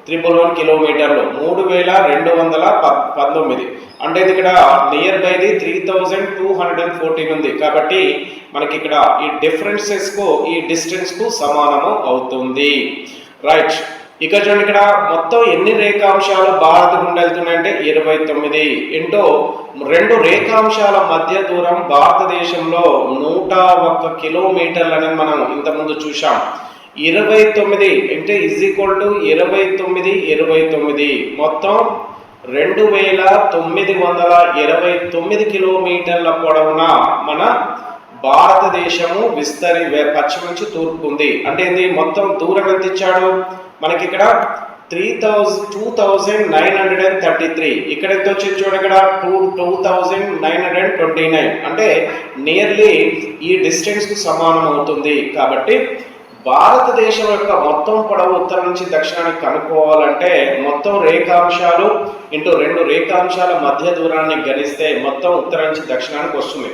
311 కిలోమీటర్లు 3219 అంటే ఇది ఇక్కడ నియర్ బైది 3214 ఉంది. కాబట్టి మనకి ఇక్కడ ఈ డిఫరెన్సెస్ కు ఈ డిస్టెన్స్ కు సమానము అవుతుంది. రైట్, ఇక చూడండి ఇక్కడ మొత్తం ఎన్ని రేఖాంశాలు భారత్ గుండా వెళ్తున్నాయంటే 29 ఇంటూ 2 రేఖాంశాల మధ్య దూరం భారతదేశంలో 101 కిలోమీటర్లు అనేది మనం ఇంతకుముందు చూసాం. 29 అంటే ఈజ్ ఈక్వల్ టు 29 మొత్తం 2929 కిలోమీటర్ల పొడవున మన భారతదేశము పశ్చిమ నుంచి తూర్పు ఉంది. అంటే ఇది మొత్తం దూరం ఎంత ఇచ్చాడు మనకి ఇక్కడ 2933. ఇక్కడ ఎంత వచ్చింది చూడండి, ఇక్కడ 2929 అంటే నియర్లీ ఈ డిస్టెన్స్ కు సమానం అవుతుంది. కాబట్టి భారతదేశం యొక్క మొత్తం పొడవు ఉత్తరం నుంచి దక్షిణానికి కనుక్కోవాలంటే మొత్తం రేఖాంశాలు ఇంటూ 2 రేఖాంశాల మధ్య దూరాన్ని గణిస్తే మొత్తం ఉత్తరం నుంచి దక్షిణానికి వస్తుంది.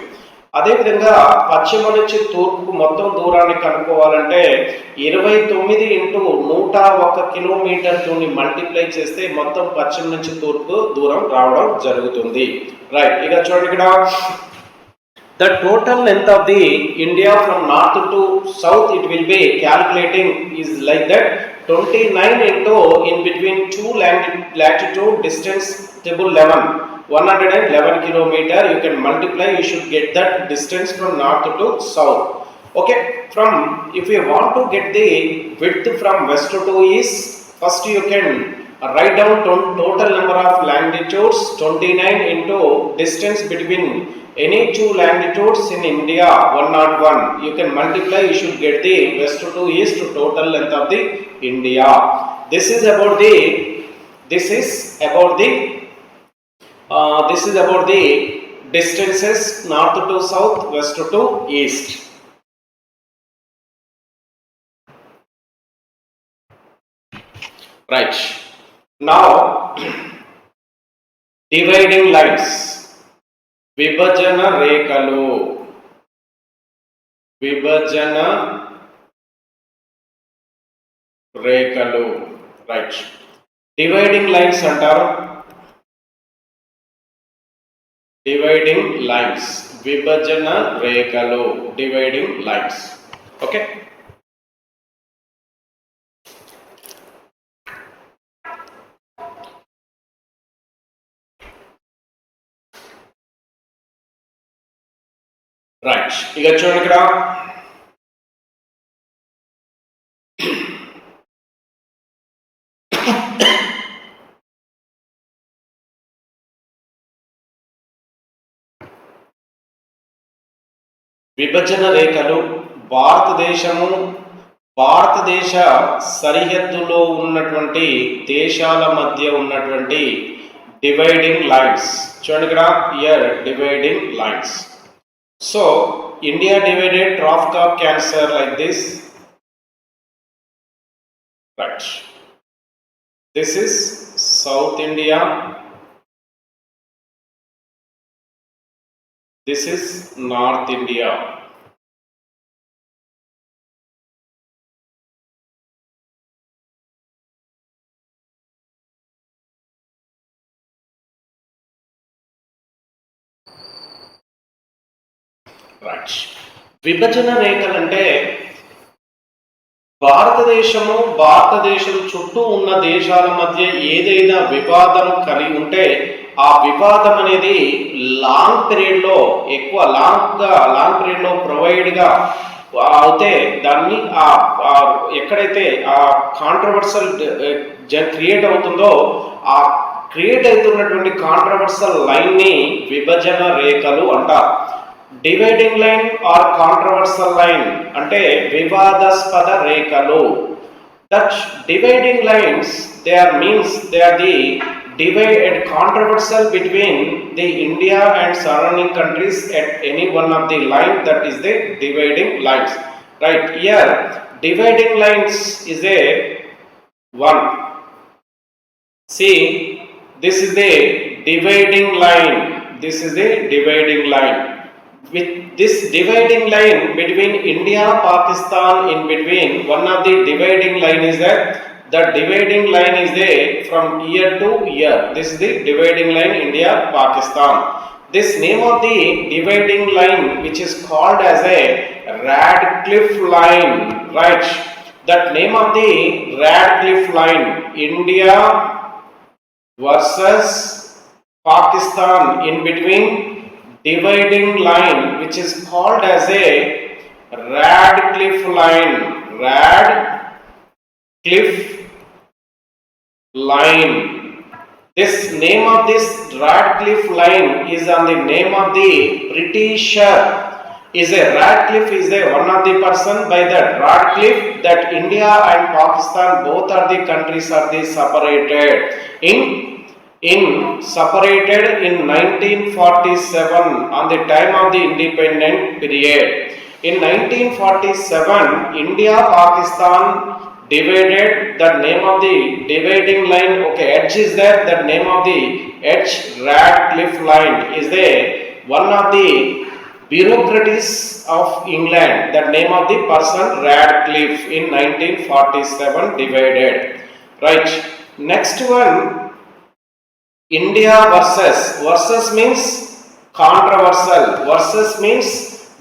అదేవిధంగా పశ్చిమ నుంచి తూర్పుకు మొత్తం దూరాన్ని కనుక్కోవాలంటే 29 ఇంటూ 101 కిలోమీటర్తో మల్టిప్లై చేస్తే మొత్తం పశ్చిమ నుంచి తూర్పు దూరం రావడం జరుగుతుంది. రైట్, ఇక చూడండి ఇక్కడ the total length of the India from north to south it will be calculating is like that 29 into in between two latitude distance table 111 kilometer. You can multiply, you should get that distance from north to south. Okay, from if you want to get the width from west to east, first you can write down total number of latitudes 29 into distance between any two latitudes in India 101. You can multiply, you should get the west to east total length of the India. This is about the distances north to south, west to east. Right, now dividing lines, విభజన రేఖలు. Right, dividing lines అంటారు. Dividing lines, విభజన రేఖలు, dividing lines. Okay, right, ఇక చూడండి ఇక్కడ విభజన రేఖలు భారతదేశ సరిహద్దులో ఉన్నటువంటి దేశాల మధ్య ఉన్నటువంటి డివైడింగ్ లైన్స్. చూడండి ఇక్కడ here dividing lines. So India divided Trough of Cancer like this. Right, this is South India, this is North India. Right, విభజన రేఖలు అంటే భారతదేశం చుట్టూ ఉన్న దేశాల మధ్య ఏదైనా వివాదం కలిగి ఉంటే ఆ వివాదం అనేది లాంగ్ పీరియడ్ లో ప్రొవైడ్ గా అయితే దాన్ని ఎక్కడైతే ఆ కాంట్రవర్సల్ క్రియేట్ అవుతుందో ఆ క్రియేట్ అవుతున్నటువంటి కాంట్రవర్సల్ లైన్ ని విభజన రేఖలు అంటారు. Dividing line or controversial line అంటే వివాదాస్పద రేఖలు. That dividing lines they are the divide controversial between the India and surrounding countries at any one of the line, that is the dividing lines. Right, here dividing lines is a one. See, this is the dividing line. With this dividing line between India Pakistan, in between one of the dividing line is that the dividing line is there from year to year. This is the dividing line India Pakistan. This name of the dividing line, which is called as a Radcliffe line, right? That name of the Radcliffe line, India versus Pakistan, in between dividing line, which is called as a Radcliffe line, Radcliffe line. This name of this Radcliffe line is on the name of the Britisher. Is a Radcliffe is a one of the person by that Radcliffe, that India and Pakistan both are the countries are the separated separated in 1947 on the time of the independent period. In 1947, India Pakistan divided. The name of the dividing line, okay, edge is there. The name of the edge Radcliffe line is there. One of the bureaucrats of England, the name of the person Radcliffe, in 1947 divided. Right. Next one, India versus means controversial. Versus means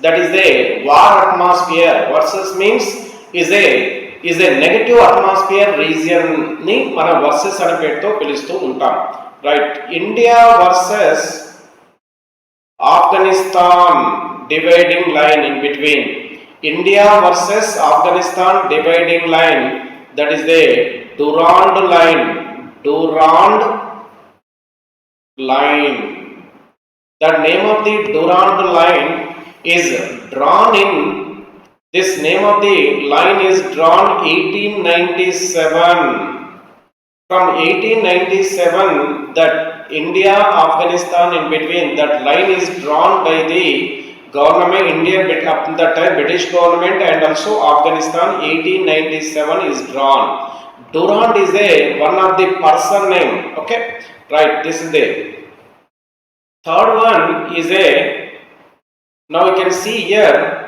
that is a war atmosphere. Versus means is a negative atmosphere region ni mana versus ani petto pilustu untam. Right. India versus Afghanistan dividing line in between. India versus Afghanistan dividing line, that is the Durand line. Durand line. The name of the Durand line is drawn in. This name of the line is drawn 1897. From 1897, that India, Afghanistan in between, that line is drawn by the government, India up that time British government, and also Afghanistan. 1897 is drawn. Durand is a one of the person name. Okay, right. This is the third one is a. Now you can see here.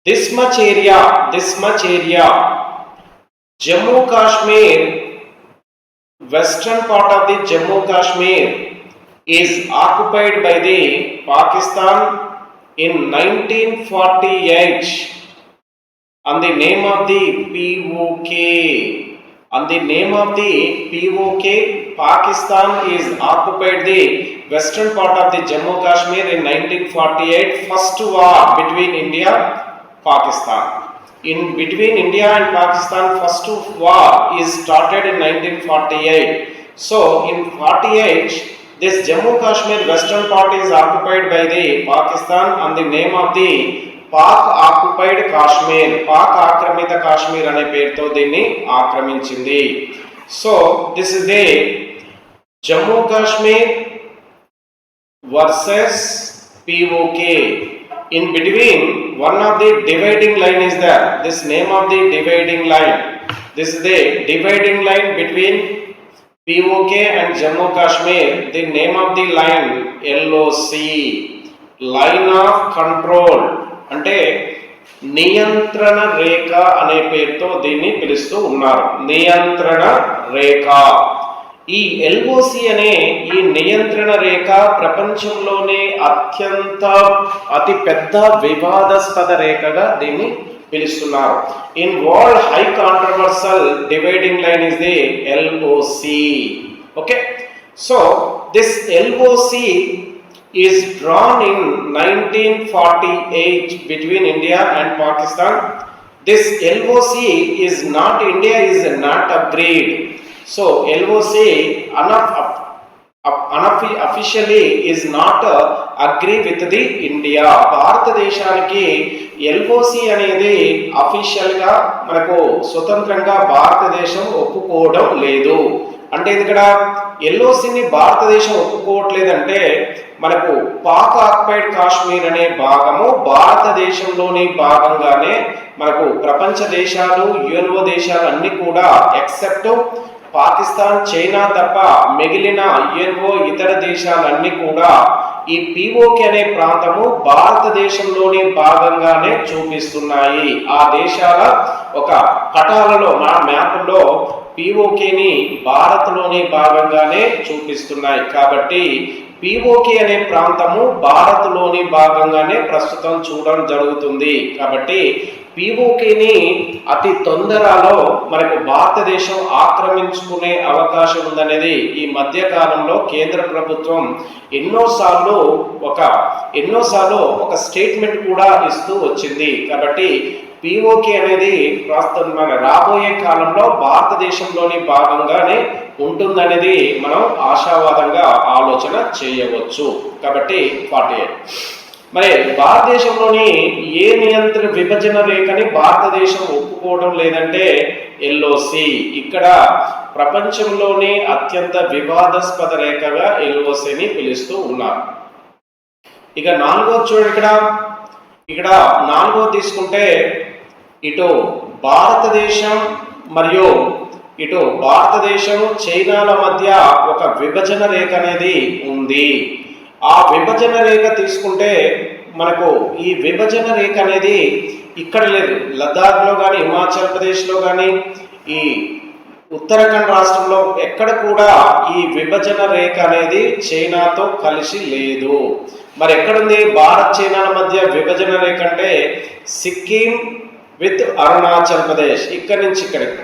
This much area. Jammu Kashmir, western part of the Jammu Kashmir is occupied by the Pakistan in 1948 on the name of the POK. On the name of the POK, Pakistan is occupied the western part of the Jammu Kashmir in 1948. First war between India, Pakistan. In between India and Pakistan, first war is started in 1948. So in 48, this Jammu Kashmir western part is occupied by the Pakistan on the name of the Pak occupied Kashmir. Pak akramita Kashmir ane పేరుతో దీన్ని ఆక్రమించింది. So this is the Jammu Kashmir versus POK. In between, one of the dividing line is there. This name of the dividing line. This is the dividing line between POK and Jammu Kashmir. The name of the line LOC, line of control. అంటే నియంత్రణ రేఖ అనే పేరుతో దీన్ని పిలుస్తూ ఉన్నారు. నియంత్రణ రేఖ. ఈ ఎల్ఓసి అనే ఈ నియంత్రణ రేఖ ప్రపంచంలోనే అతి పెద్ద వివాదాస్పద రేఖగా దీన్ని పిలుస్తున్నారు. In world high controversial dividing line is the LOC. Okay, so this LOC is drawn in 1948 between India and Pakistan. This LOC is not, India is not agreed. So LOC unofficially is not agree with the India. భారతదేశానికి LOC అనేది official గా మనకు స్వతంత్రంగా భారతదేశం ఒప్పుకోవడం లేదు. అంటే ఇక్కడ ఎల్ఓసిని భారతదేశం ఒప్పుకోవట్లేదంటే మనకు పాక్ ఆక్యుపైడ్ కాశ్మీర్ అనే భాగము భారతదేశంలోని భాగంగానే మనకు ప్రపంచ దేశాలు, యుఎన్ఓ దేశాలు అన్ని కూడా ఎక్సెప్ట్ పాకిస్తాన్, చైనా తప్ప మిగిలిన యుఎన్ఓ ఇతర దేశాలన్నీ కూడా ఈ పిఓకే అనే ప్రాంతము భారతదేశంలోని భాగంగానే చూపిస్తున్నాయి. ఆ దేశాల ఒక పటాలలో మ్యాప్లో పిఓకేని భారత్లోని భాగంగానే చూపిస్తున్నాయి. కాబట్టి పిఓకే అనే ప్రాంతము భారత్లోని భాగంగానే ప్రస్తుతం చూడడం జరుగుతుంది. కాబట్టి పిఓకేని అతి తొందరలో మనకు భారతదేశం ఆక్రమించుకునే అవకాశం ఉందనేది ఈ మధ్య కాలంలో కేంద్ర ప్రభుత్వం ఎన్నోసార్లు ఒక స్టేట్మెంట్ కూడా ఇస్తూ వచ్చింది. కాబట్టి పిఓకే అనేది ప్రస్తుతం మన రాబోయే కాలంలో భారతదేశంలోని భాగంగానే ఉంటుందనేది మనం ఆశావాదంగా ఆలోచన చేయవచ్చు. కాబట్టి 48 మరి భారతదేశంలోని ఏ నియంత్రణ విభజన రేఖని భారతదేశం ఒప్పుకోవడం లేదంటే ఎల్ఓసి. ఇక్కడ ప్రపంచంలోనే అత్యంత వివాదాస్పద రేఖగా ఎల్ఓసిని పిలుస్తూ ఉన్నారు. ఇక 4వ చూడండి, ఇక్కడ 4వ తీసుకుంటే ఇటు భారతదేశం మరియు చైనాల మధ్య ఒక విభజన రేఖ అనేది ఉంది. ఆ విభజన రేఖ తీసుకుంటే మనకు ఈ విభజన రేఖ అనేది ఇక్కడ లేదు. లద్దాఖ్లో కానీ హిమాచల్ ప్రదేశ్లో కానీ ఈ ఉత్తరాఖండ్ రాష్ట్రంలో ఎక్కడ కూడా ఈ విభజన రేఖ అనేది చైనాతో కలిసి లేదు. మరి ఎక్కడుంది భారత్ చైనాల మధ్య విభజన రేఖ అంటే సిక్కిం విత్ అరుణాచల్ ప్రదేశ్, ఇక్కడి నుంచి ఇక్కడికి.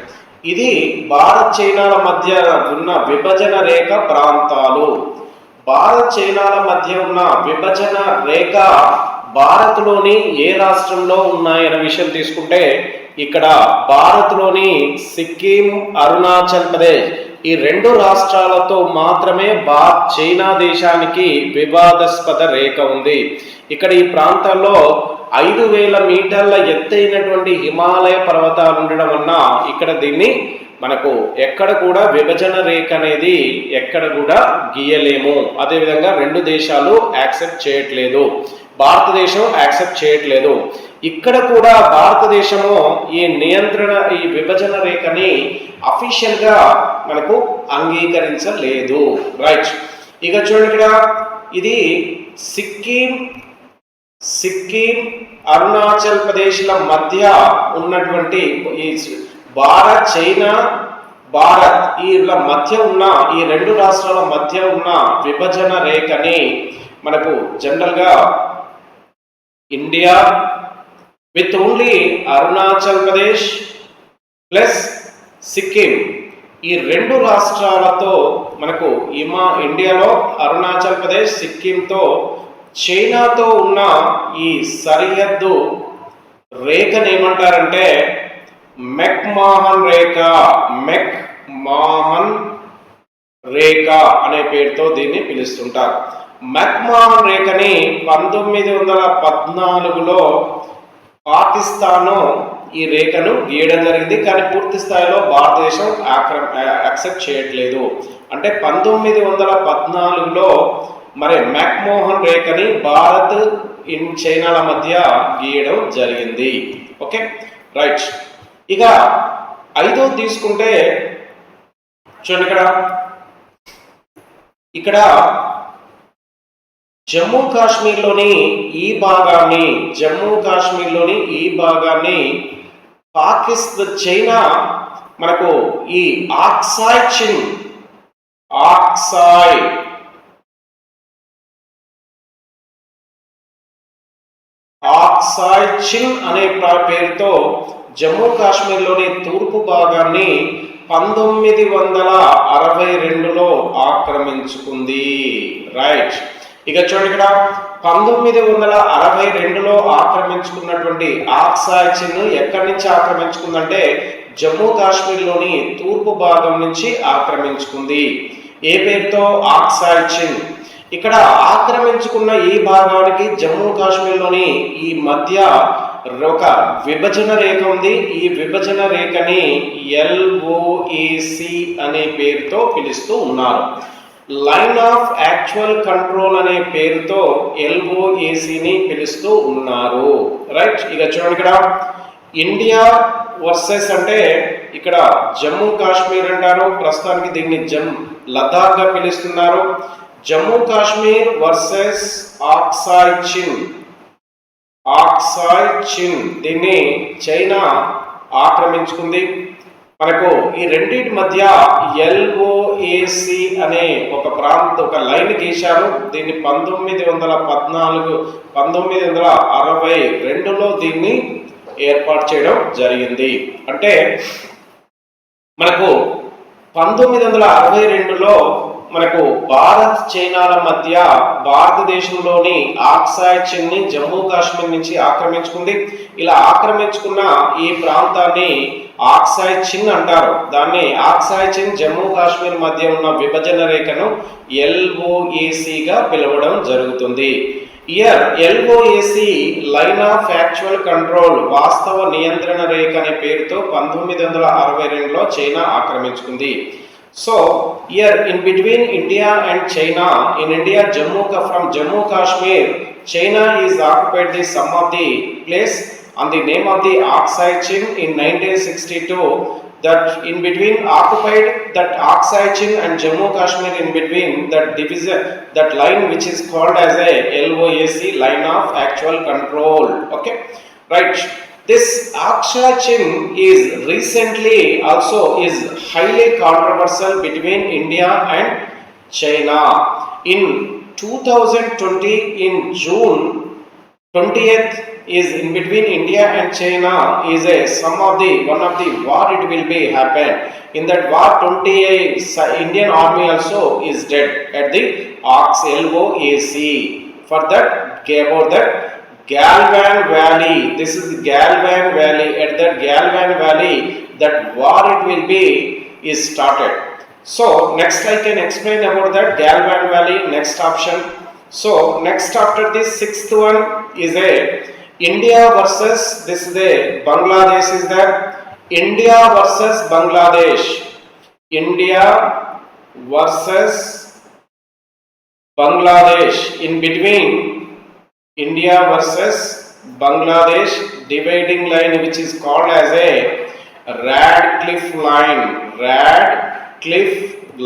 ఇది భారత్ చైనాల మధ్య ఉన్న విభజన రేఖ ప్రాంతాలు. భారత్ చైనాల మధ్య ఉన్న విభజన రేఖ భారత్లోని ఏ రాష్ట్రంలో ఉన్నాయనే విషయం తీసుకుంటే ఇక్కడ భారత్లోని సిక్కిం, అరుణాచల్ ప్రదేశ్ ఈ 2 రాష్ట్రాలతో మాత్రమే చైనా దేశానికి వివాదాస్పద రేఖ ఉంది. ఇక్కడ ఈ ప్రాంతాల్లో 5000 మీటర్ల ఎత్తైనటువంటి హిమాలయ పర్వతాలు ఉండడం వలన ఇక్కడ దీన్ని మనకు ఎక్కడ కూడా విభజన రేఖ అనేది ఎక్కడ కూడా గీయలేము. అదేవిధంగా 2 దేశాలు యాక్సెప్ట్ చేయట్లేదు, భారతదేశం యాక్సెప్ట్ చేయట్లేదు. ఇక్కడ కూడా భారతదేశము ఈ విభజన రేఖని అఫీషియల్ గా మనకు అంగీకరించలేదు. రైట్, ఇక చూడండి, ఇక్కడ ఇది సిక్కిం అరుణాచల్ ప్రదేశ్ల మధ్య ఉన్నటువంటి ఈ భారత్ ఈ మధ్య ఉన్న ఈ 2 రాష్ట్రాల మధ్య ఉన్న విభజన రేఖని మనకు జనరల్ గా India with only Arunachal Pradesh plus Sikkim ఈ 2 రాష్ట్రాలతో మనకు ఇండియాలో అరుణాచల్ ప్రదేశ్ సిక్కింతో చైనాతో ఉన్న ఈ సరిహద్దు రేఖను ఏమంటారంటే మెక్మాహన్ రేఖ అనే పేరుతో దీన్ని పిలుస్తుంటారు. మెక్మాహన్ రేఖని 1914లో పాకిస్తాన్ ఈ రేఖను గీయడం జరిగింది. కానీ పూర్తి స్థాయిలో భారతదేశం యాక్సెప్ట్ చేయట్లేదు. అంటే 1914లో మరి మెక్మోహన్ రేఖని భారత్ చైనాల మధ్య గీయడం జరిగింది. Okay, right. ఇక 5వ తీసుకుంటే చూడండి, ఇక్కడ జమ్మూ కాశ్మీర్లోని ఈ భాగాన్ని పాకిస్తాన్ చైనా మనకు ఈ ఆక్సాయ్ చిన్ అనే పేరుతో జమ్మూ కాశ్మీర్లోని తూర్పు భాగాన్ని 1962లో ఆక్రమించుకుంది. రైట్, ఇక చూడండి, ఇక్కడ 1962లో ఆక్రమించుకున్నటువంటి ఆక్సాయ్ చిన్ ఎక్కడి నుంచి ఆక్రమించుకుందంటే జమ్మూ కాశ్మీర్లోని తూర్పు భాగం నుంచి ఆక్రమించుకుంది. ఏ పేరుతో? ఆక్సాయ్ చిన్. ఇక్కడ ఆక్రమించుకున్న ఈ భాగానికి జమ్మూ కాశ్మీర్లోని ఈ మధ్య ఒక విభజన రేఖ ఉంది. ఈ విభజన రేఖని LOAC అనే పేరుతో పిలుస్తూ ఉన్నారు. లైన్ ఆఫ్ యాక్చువల్ కంట్రోల్ అనే పేరుతో LOACని పిలుస్తూ ఉన్నారు. రైట్, ఇక చూడండి, ఇక్కడ ఇండియా వర్సెస్ అంటే ఇక్కడ జమ్మూ కాశ్మీర్ అంటారు, ప్రస్తుతానికి దీన్ని లద్దాఖ్గా పిలుస్తున్నారు. జమ్మూ కాశ్మీర్ వర్సెస్ ఆక్సాయ్ చిన్ దీన్ని చైనా ఆక్రమించుకుంది. మనకు ఈ రెండింటి మధ్య ఎల్ఓఏసి అనే ఒక లైన్ గీశారు. దీన్ని 1962లో దీన్ని ఏర్పాటు చేయడం జరిగింది. అంటే మనకు 1962లో మనకు భారత్ చైనాల మధ్య భారతదేశంలోని ఆక్సాయ్ చిన్ని జమ్మూ కాశ్మీర్ నుంచి ఆక్రమించుకుంది. ఇలా ఆక్రమించుకున్న ఈ ప్రాంతాన్ని ఆక్సాయ్ చిన్ అంటారు. దాన్ని ఆక్సాయ్ చిన్ జమ్మూ కాశ్మీర్ మధ్య ఉన్న విభజన రేఖను ఎల్ఓఏసిగా పిలవడం జరుగుతుంది. ఇయర్ LOAC line of actual control వాస్తవ నియంత్రణ రేఖ అనే పేరుతో 1962లో చైనా ఆక్రమించుకుంది. So here in between India and China, in India from Jammu Kashmir, China is occupied some of the place on the name of the Aksai Chin in 1962. That in between occupied that Aksai Chin and Jammu Kashmir in between that division, that line which is called as a LOAC, line of actual control. Okay, right. This Aksai Chin is recently also is highly controversial between India and China. In 2020, in June 20th, is in between India and China is one of the war it will be happen. In that war, 28 Indian army also is dead at the LOAC. For that, about that. Galwan Valley, this is Galwan Valley. At that Galwan Valley, that war it will be is started. So next I can explain about that Galwan Valley. Next option. So next after this sixth one is a India versus this is a Bangladesh is there. India versus Bangladesh. India versus Bangladesh. In between India versus Bangladesh dividing line which is called as a Radcliffe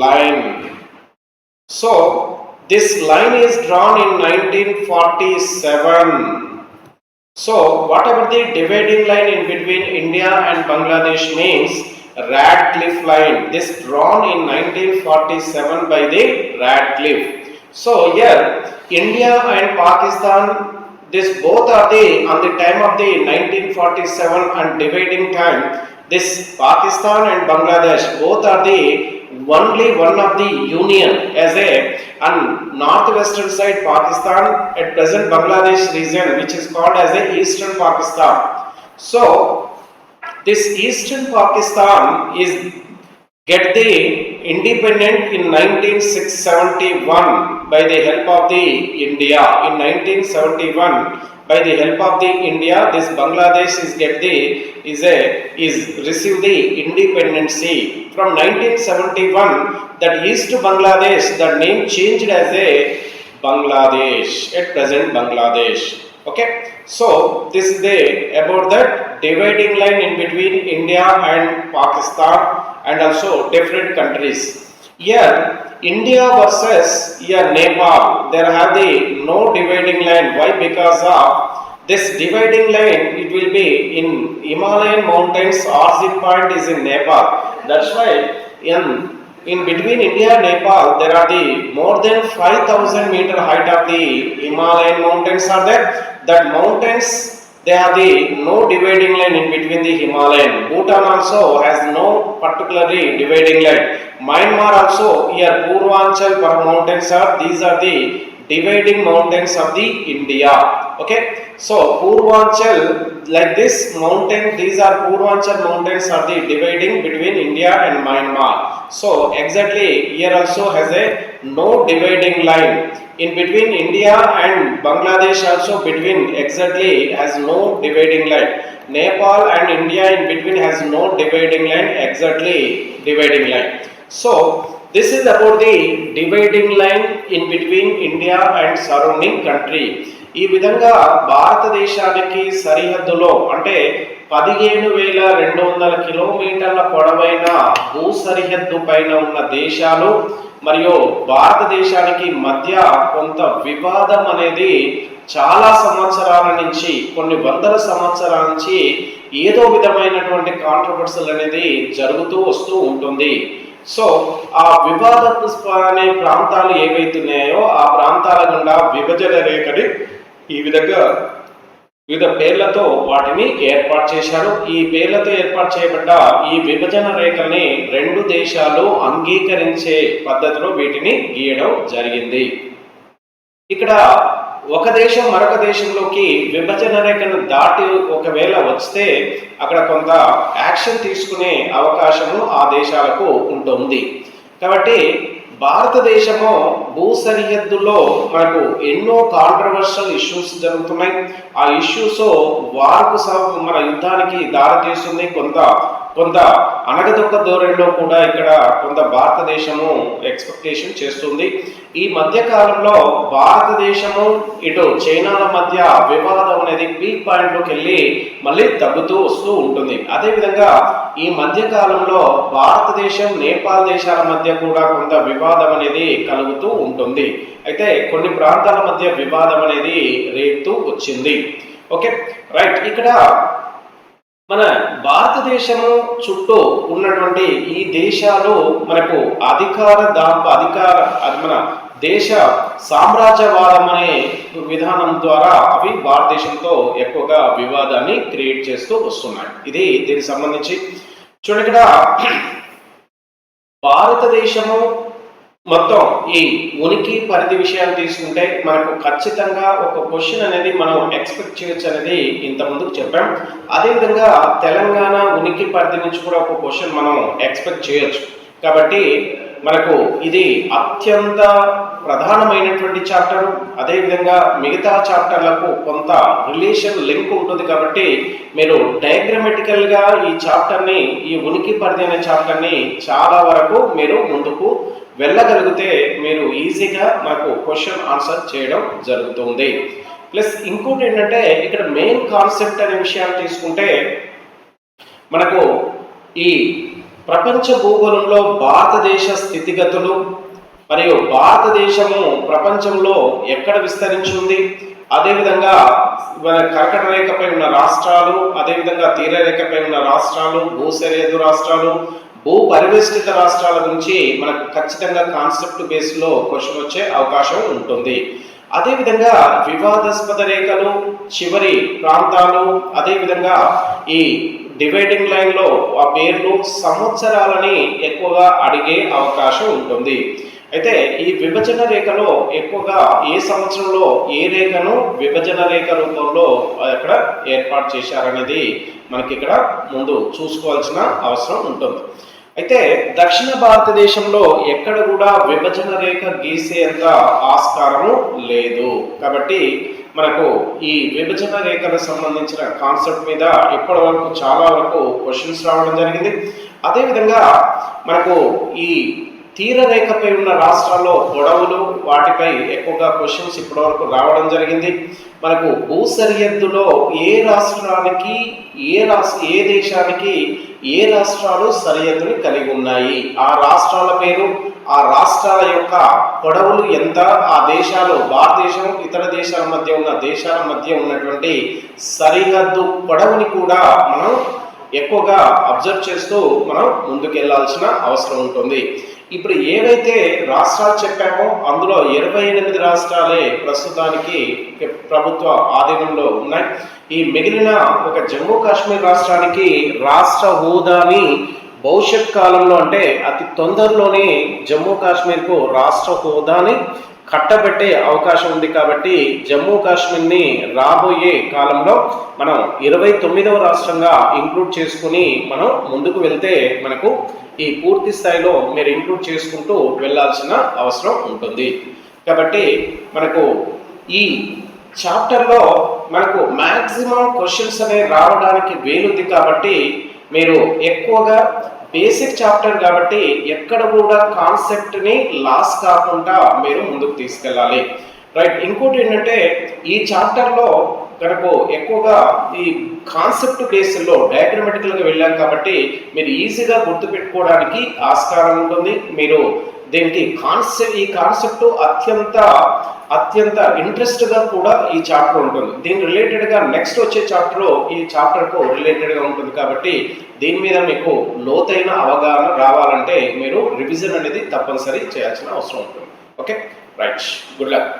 line. So this line is drawn in 1947. So whatever the dividing line in between India and Bangladesh means Radcliffe line, this drawn in 1947 by the Radcliffe. So here India and Pakistan, this both are on the time of the 1947 and dividing time, this Pakistan and Bangladesh both are the only one of the union as a on northwestern side Pakistan, at present Bangladesh region which is called as a Eastern Pakistan. So this Eastern Pakistan is get the independent in 1971 by the help of the India. In 1971 by the help of the India, this Bangladesh is receive the independency. From 1971 that East Bangladesh, the name changed as a Bangladesh, at present Bangladesh. Okay, so this is about that dividing line in between India and Pakistan and also different countries. Here India versus here Nepal, there have the no dividing line. Why? Because of this dividing line it will be in Himalayan mountains. Origin point is in Nepal. That's why in between India and Nepal there are the more than 5,000 meter height of the Himalayan mountains are there. That mountains, they have the no dividing line in between the Himalayan. Bhutan also has no particularly dividing line. Myanmar also, here Purvanchal mountains are, these are the dividing mountains of the India. Okay, so Purvanchal, like this mountain, these are Purvanchal mountains are the dividing between India and Myanmar. So exactly here also has a no dividing line. In between India and Bangladesh also between exactly has no dividing line. Nepal and India in between has no dividing line, exactly dividing line. So this is about the dividing line in between India and surrounding country. ఈ విధంగా భారతదేశానికి సరిహద్దులో అంటే 17,200 కిలోమీటర్ల పొడవైన భూ సరిహద్దు పైన ఉన్న దేశాలు మరియు భారతదేశానికి మధ్య కొంత వివాదం అనేది చాలా సంవత్సరాల నుంచి, కొన్ని వందల సంవత్సరాల నుంచి ఏదో విధమైనటువంటి కాంట్రవర్సల్ అనేది జరుగుతూ వస్తూ ఉంటుంది. సో ఆ వివాద అనే ప్రాంతాలు ఏవైతున్నాయో ఆ ప్రాంతాల గుండా విభజన రేఖని ఈ విధంగా వివిధ పేర్లతో వాటిని ఏర్పాటు చేశారు. ఈ పేర్లతో ఏర్పాటు చేయబడ్డ ఈ విభజన రేఖల్ని రెండు దేశాలు అంగీకరించే పద్ధతిలో వీటిని గీయడం జరిగింది. ఇక్కడ ఒక దేశం మరొక దేశంలోకి విభజన రేఖను దాటి ఒకవేళ వస్తే అక్కడ కొంత యాక్షన్ తీసుకునే అవకాశము ఆ దేశాలకు ఉంటుంది. కాబట్టి భారతదేశము భూ సరిహద్దులో మనకు ఎన్నో కాంట్రవర్షియల్ ఇష్యూస్ జరుగుతున్నాయి. ఆ ఇష్యూస్ వార్కు మన యుద్ధానికి దారితీస్తుంది. కొంత అనగదొక్క ధోరణిలో కూడా ఇక్కడ కొంత భారతదేశము ఎక్స్పెక్టేషన్ చేస్తుంది. ఈ మధ్య కాలంలో భారతదేశము ఇటు చైనాల మధ్య వివాదం అనేది పీక్ పాయింట్లోకి వెళ్ళి మళ్ళీ తగ్గుతూ వస్తూ ఉంటుంది. అదేవిధంగా ఈ మధ్య కాలంలో భారతదేశం నేపాల్ దేశాల మధ్య కూడా కొంత వివాదం అనేది కలుగుతూ ఉంటుంది. అయితే కొన్ని ప్రాంతాల మధ్య వివాదం అనేది రేపుతూ వచ్చింది. Okay right. ఇక్కడ మన భారతదేశము చుట్టూ ఉన్నటువంటి ఈ దేశాలు మనకు మన దేశ సామ్రాజ్యవాదం అనే విధానం ద్వారా అవి భారతదేశంతో ఎక్కువగా వివాదాన్ని క్రియేట్ చేస్తూ వస్తున్నాయి. ఇది దీనికి సంబంధించి చూడండి. ఇక్కడ భారతదేశము మొత్తం ఈ ఉనికి పరిధి విషయాన్ని తీసుకుంటే మనకు ఖచ్చితంగా ఒక క్వశ్చన్ అనేది మనం ఎక్స్పెక్ట్ చేయొచ్చు అనేది ఇంతకుముందుకు చెప్పాం. అదేవిధంగా తెలంగాణ ఉనికి పరిధి నుంచి కూడా ఒక క్వశ్చన్ మనం ఎక్స్పెక్ట్ చేయొచ్చు. కాబట్టి మనకు ఇది అత్యంత ప్రధానమైనటువంటి చాప్టర్. అదేవిధంగా మిగతా చాప్టర్లకు కొంత రిలేషన్ లింక్ ఉంటుంది. కాబట్టి మీరు డయాగ్రమెటికల్గా ఈ చాప్టర్ని, ఈ ఉనికి పరిధి అనే చాప్టర్ని చాలా వరకు మీరు ముందుకు వెళ్ళగలిగితే మీరు ఈజీగా మనకు క్వశ్చన్ ఆన్సర్ చేయడం జరుగుతుంది. ప్లస్ ఇంకోటి ఏంటంటే ఇక్కడ మెయిన్ కాన్సెప్ట్ అనే విషయాన్ని తీసుకుంటే మనకు ఈ ప్రపంచ భూగోళంలో భారతదేశ స్థితిగతులు మరియు భారతదేశము ప్రపంచంలో ఎక్కడ విస్తరించింది, అదేవిధంగా మన కర్కట రేఖపై ఉన్న రాష్ట్రాలు, అదేవిధంగా తీరరేఖపై ఉన్న రాష్ట్రాలు, భూ సరిహద్దు రాష్ట్రాలు, భూ పరివేష్టిత రాష్ట్రాల గురించి మనకు ఖచ్చితంగా కాన్సెప్ట్ బేస్లో క్వశ్చన్ వచ్చే అవకాశం ఉంటుంది. అదేవిధంగా వివాదాస్పద రేఖలు, చివరి ప్రాంతాలు, అదేవిధంగా ఈ డివైడింగ్ లైన్లో ఆ పేర్లు, సంవత్సరాలని ఎక్కువగా అడిగే అవకాశం ఉంటుంది. అయితే ఈ విభజన రేఖలో ఎక్కువగా ఏ సంవత్సరంలో ఏ రేఖను విభజన రేఖ రూపంలో అక్కడ ఏర్పాటు చేశారనేది మనకి ఇక్కడ ముందు చూసుకోవాల్సిన అవసరం ఉంటుంది. అయితే దక్షిణ భారతదేశంలో ఎక్కడ కూడా విభజన రేఖ గీసేంత ఆస్కారము లేదు. కాబట్టి మనకు ఈ విభజన రేఖకు సంబంధించిన కాన్సెప్ట్ మీద ఇప్పటి వరకు చాలా వరకు క్వశ్చన్స్ రావడం జరిగింది. అదేవిధంగా మనకు ఈ తీరరేఖపై ఉన్న రాష్ట్రాల్లో గొడవలు, వాటిపై ఎక్కువగా క్వశ్చన్స్ ఇప్పటివరకు రావడం జరిగింది. మనకు భూ సరిహద్దులో ఏ రాష్ట్రానికి ఏ దేశానికి ఏ రాష్ట్రాలు సరిహద్దుని కలిగి ఉన్నాయి, ఆ రాష్ట్రాల పేరు, ఆ రాష్ట్రాల యొక్క పొడవులు ఎంత, ఆ దేశాలు భారతదేశం ఇతర దేశాల మధ్య ఉన్న దేశాల మధ్య ఉన్నటువంటి సరిహద్దు పొడవుని కూడా మనం ఎక్కువగా అబ్జర్వ్ చేస్తూ మనం ముందుకెళ్లాల్సిన అవసరం ఉంటుంది. ఇప్పుడు ఏవైతే రాష్ట్రాలు చెప్పామో అందులో 28 రాష్ట్రాలే ప్రస్తుతానికి ప్రభుత్వ ఆధీనంలో ఉన్నాయి. ఈ మిగిలిన ఒక జమ్మూ కాశ్మీర్ రాష్ట్రానికి రాష్ట్ర హోదాని భవిష్యత్ కాలంలో అంటే అతి తొందరలోనే జమ్మూ కాశ్మీర్కు రాష్ట్ర హోదాని కట్టబెట్టే అవకాశం ఉంది. కాబట్టి జమ్మూ కాశ్మీర్ని రాబోయే కాలంలో మనం 29వ రాష్ట్రంగా ఇంక్లూడ్ చేసుకుని మనం ముందుకు వెళ్తే మనకు ఈ పూర్తి స్థాయిలో మీరు ఇంక్లూడ్ చేసుకుంటూ వెళ్ళాల్సిన అవసరం ఉంటుంది. కాబట్టి మనకు ఈ చాప్టర్లో మనకు మ్యాక్సిమం క్వశ్చన్స్ అనేవి రావడానికి వీలుంది. కాబట్టి మీరు ఎక్కువగా బేసిక్ చాప్టర్ కాబట్టి ఎక్కడ కూడా కాన్సెప్ట్ని లాస్ కాకుండా మీరు ముందుకు తీసుకెళ్ళాలి. రైట్. ఇంకోటి ఏంటంటే ఈ చాప్టర్లో మనకు ఎక్కువగా ఈ కాన్సెప్ట్ బేస్లో డయాగ్రమెటికల్గా వెళ్ళాం కాబట్టి మీరు ఈజీగా గుర్తుపెట్టుకోవడానికి ఆస్కారం ఉంటుంది. మీరు దీనికి ఈ కాన్సెప్ట్ అత్యంత ఇంట్రెస్ట్గా కూడా ఈ చాప్టర్ ఉంటుంది. దీని రిలేటెడ్గా నెక్స్ట్ వచ్చే చాప్టర్ ఈ చాప్టర్కు రిలేటెడ్గా ఉంటుంది. కాబట్టి దీని మీద మీకు లోతైన అవగాహన రావాలంటే మీరు రివిజన్ అనేది తప్పనిసరి చేయాల్సిన అవసరం ఉంటుంది. Okay, right, good luck.